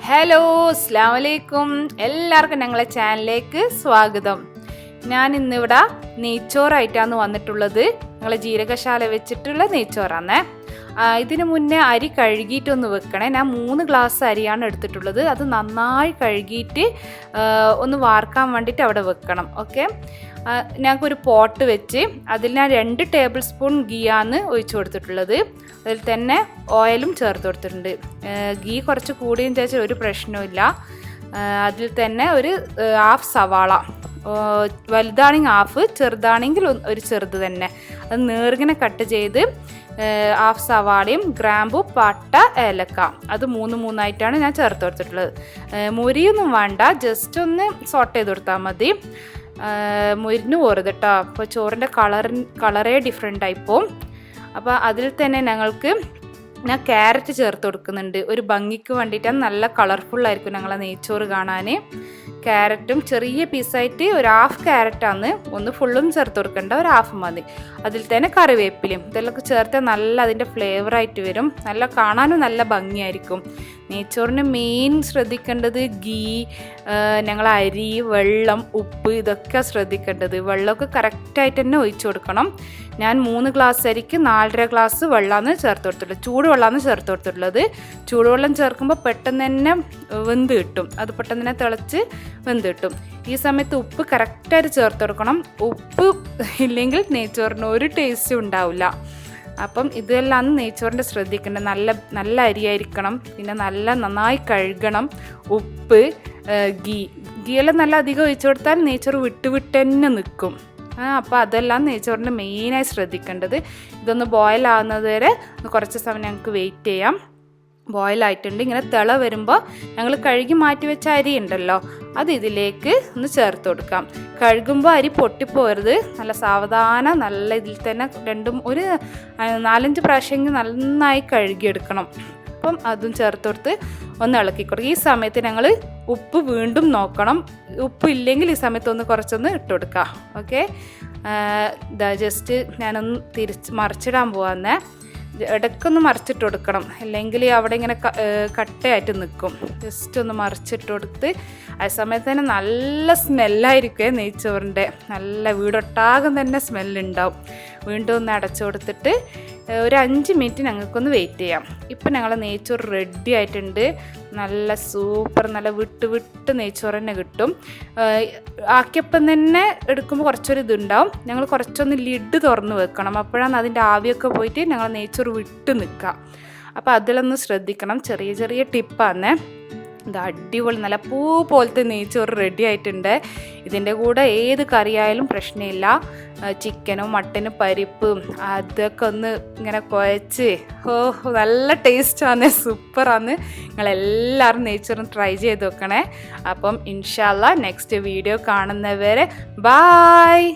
Hello അസ്സലാമു അലൈക്കും. എല്ലാവർക്കും ഞങ്ങളെ ചാനലിലേക്ക് സ്വാഗതം. ഞാൻ ഇന്നിവിടെ നെയ്ച്ചോറായിട്ടാണ് വന്നിട്ടുള്ളത്. ഞങ്ങളെ ജീരകശാല വെച്ചിട്ടുള്ള നെയ്ച്ചോറാണ്. ഇതിന് മുന്നേ അരി കഴുകിയിട്ടൊന്ന് വെക്കണേ. ഞാൻ 3 ഗ്ലാസ് അരിയാണ് എടുത്തിട്ടുള്ളത്. അത് നന്നായി കഴുകിയിട്ട് ഒന്ന് വാർക്കാൻ വേണ്ടിയിട്ട് അവിടെ വെക്കണം. ഓക്കെ, ഞങ്ങൾക്കൊരു പോട്ട് വെച്ച് അതിൽ ഞാൻ 2 ടേബിൾ സ്പൂൺ ഗീയാണ് ഒഴിച്ചു കൊടുത്തിട്ടുള്ളത്. അതിൽ തന്നെ ഓയിലും ചേർത്ത് കൊടുത്തിട്ടുണ്ട്. ഗീ കുറച്ച് കൂടിയും ചേച്ചാൽ ഒരു പ്രശ്നവുമില്ല. അതിൽ തന്നെ ഒരു ഹാഫ് സവാള, വലുതാണെങ്കിൽ ഹാഫ്, ചെറുതാണെങ്കിൽ ഒരു ചെറുത് തന്നെ, അത് നേർങ്ങനെ കട്ട് ചെയ്ത് ഹാഫ് സവാളയും ഗ്രാമ്പു, പട്ട, ഏലക്ക, അത് 3 ഞാൻ ചേർത്ത് കൊടുത്തിട്ടുള്ളത്. മുരിയൊന്നും വേണ്ട, ജസ്റ്റ് ഒന്ന് സോട്ട് ചെയ്ത് കൊടുത്താൽ മതി. മുരിഞ്ഞു പോരുത് കേട്ടോ, അപ്പോൾ ചോറിൻ്റെ കളറേ ഡിഫറെൻ്റ് ആയിപ്പോവും. അപ്പോൾ അതിൽ തന്നെ ഞാൻ ക്യാരറ്റ് ചേർത്ത് കൊടുക്കുന്നുണ്ട്. ഒരു ഭംഗിക്ക് വേണ്ടിയിട്ടാണ്, നല്ല കളർഫുള്ളായിരിക്കും ഞങ്ങളെ നെയ്ച്ചോറ് കാണാൻ. ക്യാരറ്റും ചെറിയ പീസായിട്ട് ഒരു ഹാഫ് ക്യാരറ്റാണ്, ഒന്ന് ഫുള്ളും ചേർത്ത് കൊടുക്കേണ്ട, ഒരു ഹാഫ് മതി. അതിൽ തന്നെ കറിവേപ്പിലയും ഇതെല്ലാം ചേർത്ത് നല്ല അതിൻ്റെ ഫ്ലേവറായിട്ട് വരും. നല്ല കാണാനും നല്ല ഭംഗിയായിരിക്കും. നെയ്ച്ചോറിന് മെയിൻ ശ്രദ്ധിക്കേണ്ടത് ഗീ, ഞങ്ങൾ അരി, വെള്ളം, ഉപ്പ്, ഇതൊക്കെ ശ്രദ്ധിക്കേണ്ടത്. വെള്ളമൊക്കെ കറക്റ്റായിട്ട് തന്നെ ഒഴിച്ചു കൊടുക്കണം. ഞാൻ 3 ഗ്ലാസ് അരിക്ക് 4.5 ഗ്ലാസ് വെള്ളമാണ് ചേർത്ത് കൊടുത്തിട്ടുള്ളത്. ചൂടുവെള്ളമാണ് ചേർത്ത് കൊടുത്തിട്ടുള്ളത്. ചൂടുവെള്ളം ചേർക്കുമ്പോൾ പെട്ടെന്ന് തന്നെ വെന്ത് കിട്ടും, അത് പെട്ടെന്ന് തന്നെ തിളച്ച് വെന്ത് കിട്ടും. ഈ സമയത്ത് ഉപ്പ് കറക്റ്റായിട്ട് ചേർത്ത് കൊടുക്കണം. ഉപ്പ് ഇല്ലെങ്കിൽ നെയ്ച്ചോറിന് ഒരു ടേസ്റ്റും ഉണ്ടാവില്ല. അപ്പം ഇതെല്ലാം നെയ്ച്ചോറിൻ്റെ ശ്രദ്ധിക്കേണ്ടത്. നല്ല അരിയായിരിക്കണം, പിന്നെ നന്നായി കഴുകണം. ഉപ്പ്, ഗീയെല്ലാം നല്ല അധികം ഒഴിച്ചു കൊടുത്താൽ നെയ്ച്ചോറ് വിട്ട് തന്നെ നിൽക്കും. അപ്പോൾ അതെല്ലാം നെയ്ച്ചോറിൻ്റെ മെയിനായി ശ്രദ്ധിക്കേണ്ടത്. ഇതൊന്ന് ബോയിൽ ആകുന്നത് വരെ കുറച്ച് സമയം ഞങ്ങൾക്ക് വെയിറ്റ് ചെയ്യാം. ബോയിലായിട്ടുണ്ട്. ഇങ്ങനെ തിള വരുമ്പോൾ ഞങ്ങൾ കഴുകി മാറ്റി വെച്ച അരി ഉണ്ടല്ലോ, അത് ഇതിലേക്ക് ഒന്ന് ചേർത്ത് കൊടുക്കാം. കഴുകുമ്പോൾ അരി പൊട്ടിപ്പോരുത്, നല്ല സാവധാനം നല്ല ഇതിൽ തന്നെ ഒരു 4-5 പ്രാവശ്യമെങ്കിൽ നന്നായി കഴുകിയെടുക്കണം. അപ്പം അതും ചേർത്ത് കൊടുത്ത് ഒന്ന് ഇളക്കി കൊടുക്കുക. ഈ സമയത്ത് ഞങ്ങൾ ഉപ്പ് വീണ്ടും നോക്കണം. ഉപ്പ് ഇല്ലെങ്കിൽ ഈ സമയത്ത് കുറച്ചൊന്ന് ഇട്ട് കൊടുക്കുക. ഓക്കെ, ജസ്റ്റ് ഞാനൊന്ന് മറിച്ചിടാൻ പോവാന്നേ. ഇടയ്ക്കൊന്ന് മറിച്ചിട്ട് കൊടുക്കണം, അല്ലെങ്കിൽ അവിടെ ഇങ്ങനെ കട്ടയായിട്ട് നിൽക്കും. ജസ്റ്റ് ഒന്ന് മറിച്ചിട്ട് കൊടുത്ത് ആ സമയത്ത് തന്നെ നല്ല സ്മെല്ലായിരിക്കും നെയ്ച്ചോറിൻ്റെ. നല്ല വീടൊട്ടാകം തന്നെ സ്മെല്ലുണ്ടാവും. വീണ്ടും ഒന്ന് അടച്ചു കൊടുത്തിട്ട് ഒരു 5 മിനിറ്റ് ഞങ്ങൾക്കൊന്ന് വെയിറ്റ് ചെയ്യാം. ഇപ്പം ഞങ്ങളെ നെയ്ച്ചോറ് റെഡി ആയിട്ടുണ്ട്. നല്ല സൂപ്പർ, നല്ല വിട്ട് നെയ്ച്ചോറ് തന്നെ കിട്ടും. ആക്കിയപ്പം തന്നെ എടുക്കുമ്പോൾ കുറച്ചൊരു ഇതുണ്ടാവും. ഞങ്ങൾ കുറച്ചൊന്ന് ലിഡ് തുറന്ന് വെക്കണം, അപ്പോഴാണ് അതിൻ്റെ ആവിയൊക്കെ പോയിട്ട് ഞങ്ങൾ നെയ്ച്ചോറ് വിട്ട് നിൽക്കുക. അപ്പോൾ അതിലൊന്ന് ശ്രദ്ധിക്കണം. ചെറിയ ടിപ്പാണ് ഇത്. അടിപൊളി നല്ല പൂ പോലത്തെ നെയ്ച്ചോറ് റെഡി ആയിട്ടുണ്ട്. ഇതിൻ്റെ കൂടെ ഏത് കറിയായാലും പ്രശ്നമില്ല. ചിക്കനോ മട്ടനും പരിപ്പും അതൊക്കെ ഒന്ന് ഇങ്ങനെ കുഴച്ച് നല്ല ടേസ്റ്റാണ്, സൂപ്പറാണ്. നിങ്ങളെല്ലാവരും നെയ്ച്ചോറും ട്രൈ ചെയ്ത് വെക്കണേ. അപ്പം ഇൻഷാ അല്ലാഹ് നെക്സ്റ്റ് വീഡിയോ കാണുന്നവരെ ബായ്.